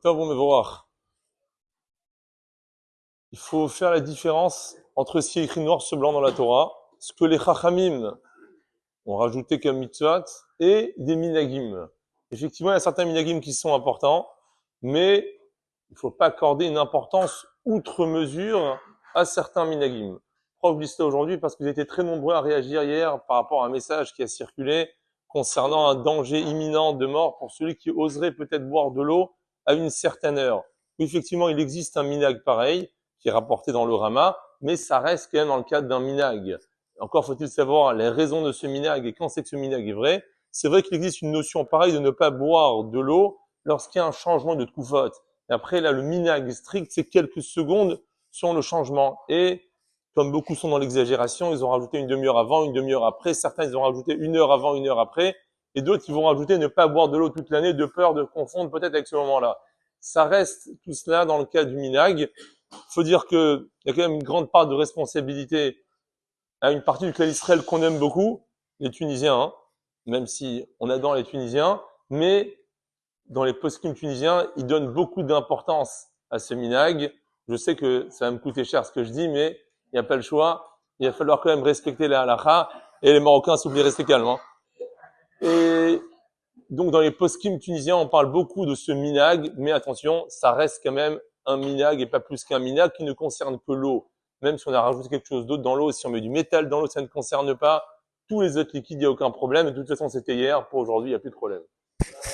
Tov Mevorach. Il faut faire la différence entre ce qui est écrit noir sur blanc dans la Torah, ce que les Chachamim ont rajouté comme mitzvot, et des minagim. Effectivement, il y a certains minagim qui sont importants, mais il ne faut pas accorder une importance outre mesure à certains minagim. Pourquoi je dis ça aujourd'hui? Parce que vous étiez très nombreux à réagir hier par rapport à un message qui a circulé concernant un danger imminent de mort pour celui qui oserait peut-être boire de l'eau à une certaine heure. Effectivement, il existe un minag pareil, qui est rapporté dans le Rama, mais ça reste quand même dans le cadre d'un minag. Encore faut-il savoir les raisons de ce minag et quand c'est que ce minag est vrai. C'est vrai qu'il existe une notion pareille de ne pas boire de l'eau lorsqu'il y a un changement de tkoufot. Et après, là, le minag strict, c'est quelques secondes sur le changement. Et comme beaucoup sont dans l'exagération, ils ont rajouté une demi-heure avant, une demi-heure après. Certains, ils ont rajouté une heure avant, une heure après. Et d'autres, ils vont rajouter ne pas boire de l'eau toute l'année de peur de confondre peut-être avec ce moment-là. Ça reste tout cela dans le cas du minag. Il faut dire qu'il y a quand même une grande part de responsabilité à une partie du clan Israël qu'on aime beaucoup, les Tunisiens, hein, même si on adore les Tunisiens, mais dans les poskim tunisiens, ils donnent beaucoup d'importance à ce minag. Je sais que ça va me coûter cher ce que je dis, mais il n'y a pas le choix. Il va falloir quand même respecter la halakha, et les Marocains, s'il vous plaît, restez calmes. Hein. Et donc, dans les poskim tunisiens, on parle beaucoup de ce minag, mais attention, ça reste quand même un minag et pas plus qu'un minag qui ne concerne que l'eau. Même si on a rajouté quelque chose d'autre dans l'eau, si on met du métal dans l'eau, ça ne concerne pas tous les autres liquides, il n'y a aucun problème. Et de toute façon, c'était hier, pour aujourd'hui, il n'y a plus de problème.